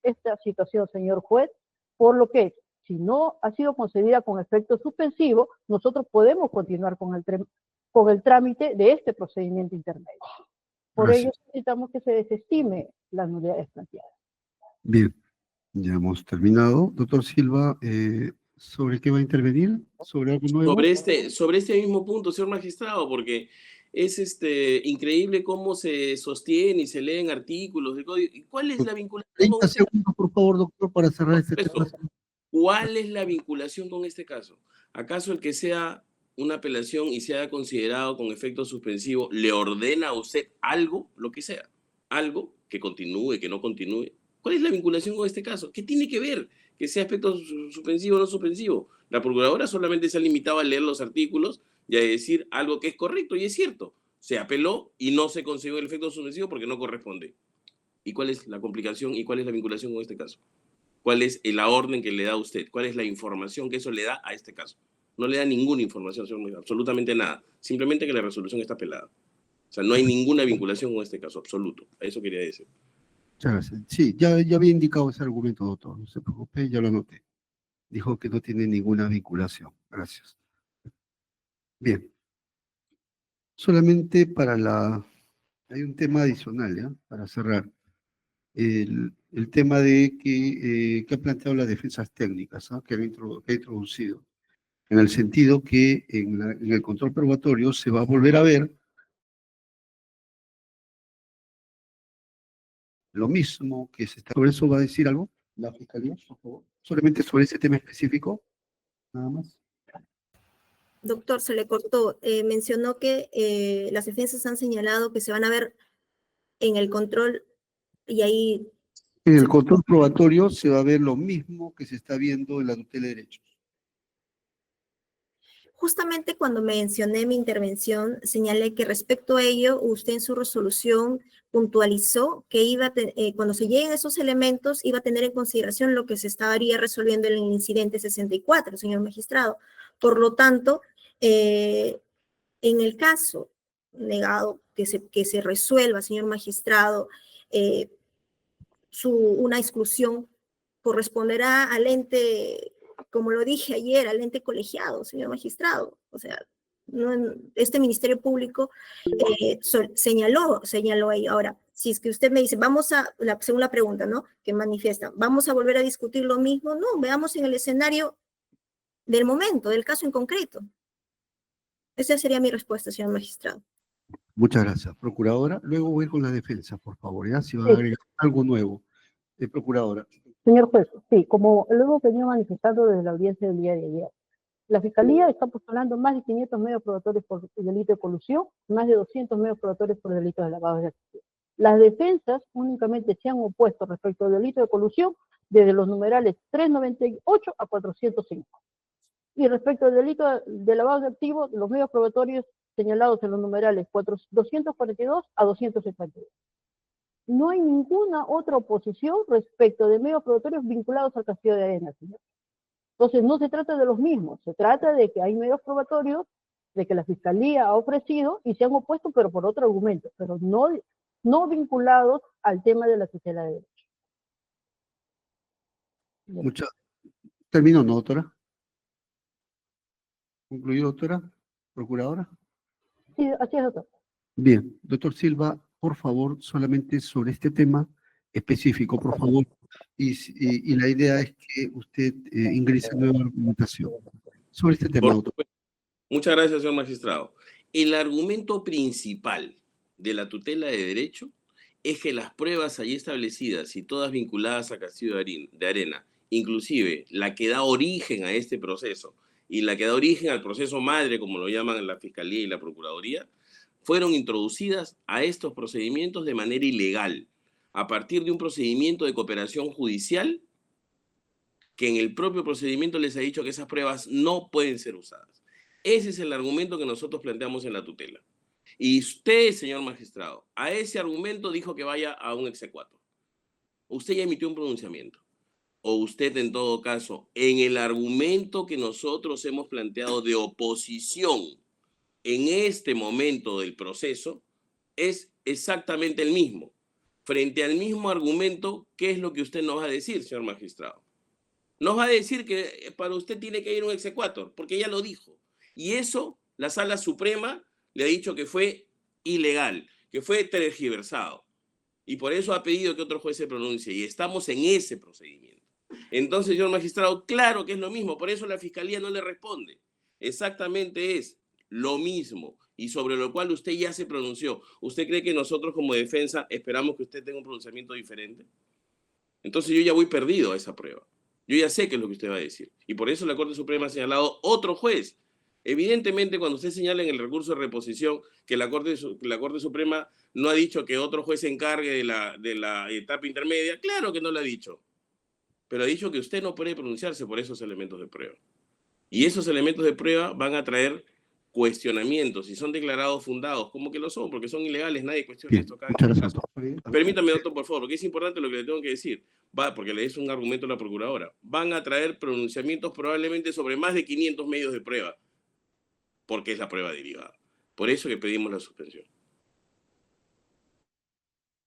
esta situación, señor juez, por lo que si no ha sido concedida con efecto suspensivo, nosotros podemos continuar con el trámite de este procedimiento intermedio. Por ello necesitamos que se desestime las nulidades planteadas. Bien, ya hemos terminado. Doctor Silva, ¿sobre qué va a intervenir? ¿Sobre algo nuevo? Sobre este mismo punto, señor magistrado, porque es increíble cómo se sostiene y se leen artículos de código. ¿Cuál es la vinculación? 30 segundos, por favor, doctor, para cerrar este tema. ¿Cuál es la vinculación con este caso? ¿Acaso el que sea una apelación y sea considerado con efecto suspensivo le ordena a usted algo, lo que sea, algo que continúe, que no continúe? ¿Cuál es la vinculación con este caso? ¿Qué tiene que ver que sea efecto suspensivo o no suspensivo? La procuradora solamente se ha limitado a leer los artículos y a decir algo que es correcto y es cierto. Se apeló y no se consiguió el efecto suspensivo porque no corresponde. ¿Y cuál es la complicación y cuál es la vinculación con este caso? ¿Cuál es la orden que le da a usted? ¿Cuál es la información que eso le da a este caso? No le da ninguna información, señor, absolutamente nada. Simplemente que la resolución está apelada. O sea, no hay ninguna vinculación con este caso, absoluto. A eso quería decir. Muchas gracias. Sí, ya había indicado ese argumento, doctor. No se preocupe, ya lo anoté. Dijo que no tiene ninguna vinculación. Gracias. Bien. Solamente hay un tema adicional, ¿ya? Para cerrar. El tema de que ha planteado las defensas técnicas, ¿ah? Que ha introducido, en el sentido que en el control probatorio se va a volver a ver lo mismo que se está. ¿Sobre eso va a decir algo la Fiscalía, por favor? Solamente sobre ese tema específico, nada más. Doctor, se le cortó. Mencionó que las defensas han señalado que se van a ver en el control y ahí En el control probatorio se va a ver lo mismo que se está viendo en la tutela de derechos. justamente cuando mencioné mi intervención, señalé que respecto a ello, usted en su resolución puntualizó que cuando se lleguen esos elementos, iba a tener en consideración lo que se estaría resolviendo en el incidente 64, señor magistrado. Por lo tanto, en el caso negado que se resuelva, señor magistrado, una exclusión corresponderá al ente, como lo dije ayer, al ente colegiado, señor magistrado. O sea, este Ministerio Público señaló ahí. Ahora, si es que usted me dice, según la pregunta, ¿no? Que manifiesta, ¿vamos a volver a discutir lo mismo? No, veamos en el escenario del momento, del caso en concreto. Esa sería mi respuesta, señor magistrado. Muchas gracias, procuradora. Luego voy con la defensa, por favor, ya, si va a Sí. agregar algo nuevo. Procuradora. Señor juez, sí, como luego venía manifestando desde la audiencia del día de ayer, la Fiscalía está postulando más de 500 medios probatorios por el delito de colusión, más de 200 medios probatorios por el delito de lavado de activos. Las defensas únicamente se han opuesto respecto al delito de colusión desde los numerales 398 a 405. Y respecto al delito de lavado de activos, los medios probatorios señalados en los numerales 242 a 252. No hay ninguna otra oposición respecto de medios probatorios vinculados al Castillo de Arena, señor. Entonces, no se trata de los mismos, se trata de que hay medios probatorios de que la Fiscalía ha ofrecido y se han opuesto, pero por otro argumento, pero no vinculados al tema de la tutela de derechos. Termino, ¿no, doctora? ¿Concluido, doctora? ¿Procuradora? Sí, así es, doctor. Bien, doctor Silva, por favor, solamente sobre este tema específico, por favor. Y la idea es que usted ingrese nueva argumentación sobre este tema, doctor. Muchas gracias, señor magistrado. El argumento principal de la tutela de derecho es que las pruebas allí establecidas y todas vinculadas a Castillo de Arena, inclusive la que da origen a este proceso y la que da origen al proceso madre, como lo llaman la Fiscalía y la Procuraduría, fueron introducidas a estos procedimientos de manera ilegal, a partir de un procedimiento de cooperación judicial que en el propio procedimiento les ha dicho que esas pruebas no pueden ser usadas. Ese es el argumento que nosotros planteamos en la tutela. Y usted, señor magistrado, a ese argumento dijo que vaya a un exequatur. Usted ya emitió un pronunciamiento. O usted, en todo caso, en el argumento que nosotros hemos planteado de oposición en este momento del proceso, es exactamente el mismo. Frente al mismo argumento, ¿qué es lo que usted nos va a decir, señor magistrado? Nos va a decir que para usted tiene que ir a un exequatur, porque ya lo dijo. Y eso, la Sala Suprema le ha dicho que fue ilegal, que fue tergiversado. Y por eso ha pedido que otro juez se pronuncie. Y estamos en ese procedimiento. Entonces, señor magistrado, claro que es lo mismo. Por eso la Fiscalía no le responde. Exactamente es lo mismo. Y sobre lo cual usted ya se pronunció. ¿Usted cree que nosotros como defensa esperamos que usted tenga un pronunciamiento diferente? Entonces yo ya voy perdido a esa prueba. Yo ya sé qué es lo que usted va a decir. Y por eso la Corte Suprema ha señalado otro juez. Evidentemente, cuando usted señala en el recurso de reposición que la Corte Suprema no ha dicho que otro juez se encargue de la etapa intermedia, claro que no lo ha dicho. Pero ha dicho que usted no puede pronunciarse por esos elementos de prueba. Y esos elementos de prueba van a traer cuestionamientos. Si son declarados fundados, como que lo son, porque son ilegales, nadie cuestiona Bien, esto acá. muchas gracias, doctor. Permítame, doctor, por favor, porque es importante lo que le tengo que decir. Porque le es un argumento a la procuradora. Van a traer pronunciamientos probablemente sobre más de 500 medios de prueba, porque es la prueba derivada. Por eso que pedimos la suspensión.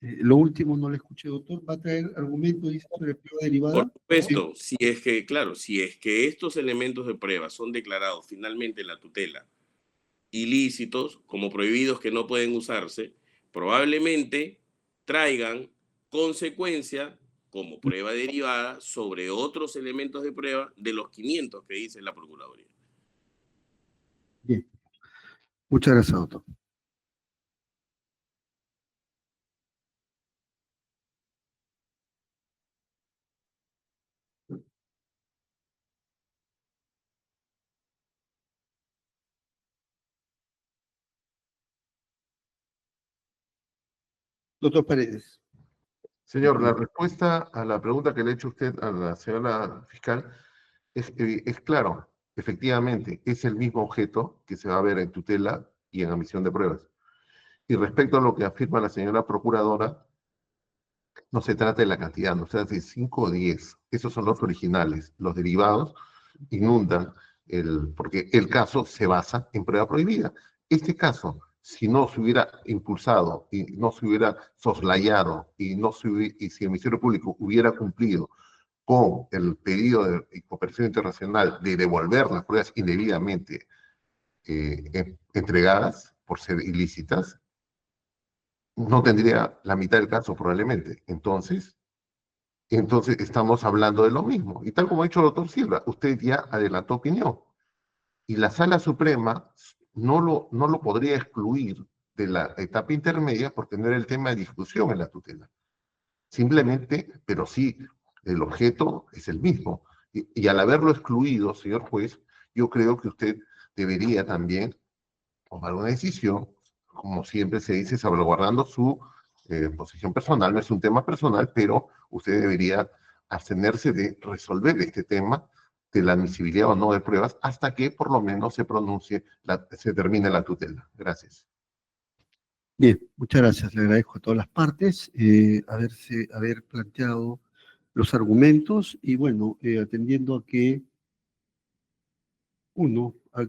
Lo último no le escuché, doctor. ¿Va a traer argumentos, dice, sobre prueba derivada? Por supuesto, si es que, claro, si es que estos elementos de prueba son declarados finalmente en la tutela ilícitos, como prohibidos que no pueden usarse, probablemente traigan consecuencia como prueba derivada sobre otros elementos de prueba de los 500 que dice la Procuraduría. Bien. Muchas gracias, doctor. Doctor Paredes. Señor, la respuesta a la pregunta que le ha hecho usted a la señora fiscal es claro. Efectivamente, es el mismo objeto que se va a ver en tutela y en admisión de pruebas. Y respecto a lo que afirma la señora procuradora, no se trata de la cantidad, no se trata de 5 o 10. Esos son los originales. Los derivados inundan porque el caso se basa en prueba prohibida. Este caso, si no se hubiera impulsado y no se hubiera soslayado y si el Ministerio Público hubiera cumplido con el pedido de cooperación internacional de devolver las pruebas indebidamente entregadas por ser ilícitas, no tendría la mitad del caso probablemente. Entonces estamos hablando de lo mismo. Y tal como ha dicho el doctor Silva, usted ya adelantó opinión. Y la Sala Suprema no lo podría excluir de la etapa intermedia por tener el tema de discusión en la tutela. Simplemente, pero sí, el objeto es el mismo. Y al haberlo excluido, señor juez, yo creo que usted debería también tomar una decisión, como siempre se dice, salvaguardando su posición personal. No es un tema personal, pero usted debería abstenerse de resolver este tema de la admisibilidad o no de pruebas hasta que por lo menos se termine la tutela. Gracias. Bien, muchas gracias. Le agradezco a todas las partes haber planteado los argumentos y bueno, atendiendo a que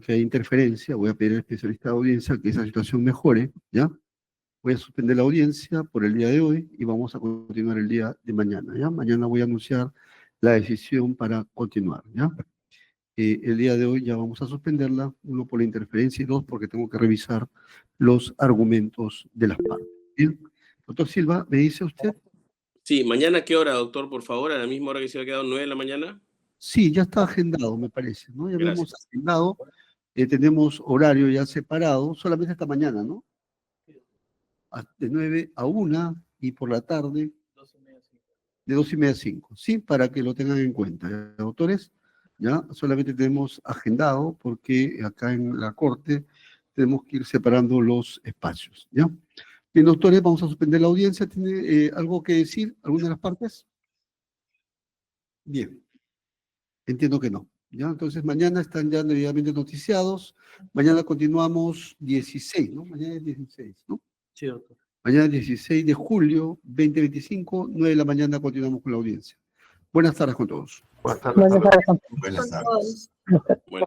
hay interferencia, voy a pedir al especialista de audiencia que esa situación mejore, ¿ya? Voy a suspender la audiencia por el día de hoy y vamos a continuar el día de mañana, ¿ya? Mañana voy a anunciar la decisión para continuar, ¿ya? El día de hoy ya vamos a suspenderla, 1 por la interferencia y 2 porque tengo que revisar los argumentos de las partes. Bien. Doctor Silva, ¿me dice usted? Sí, mañana ¿a qué hora, doctor? Por favor, a la misma hora que se ha quedado, 9 de la mañana. Sí, ya está agendado, me parece, ¿no? Ya lo hemos Gracias. agendado, tenemos horario ya separado, solamente esta mañana, ¿no? De 9 a 1 y por la tarde de 2:30 a 5, ¿sí? Para que lo tengan en cuenta, ¿ya, doctores? Ya, solamente tenemos agendado porque acá en la Corte tenemos que ir separando los espacios, ¿ya? Bien, doctores, vamos a suspender la audiencia. ¿Tiene algo que decir alguna de las partes? Bien, entiendo que no. ¿Ya? Entonces mañana están ya debidamente noticiados. Mañana continuamos 16, ¿no? Mañana es 16, ¿no? Sí, doctor. Mañana es 16 de julio, 2025, 9 de la mañana continuamos con la audiencia. Buenas tardes con todos. Buenas tardes. Buenas tardes. Con todos. Bueno.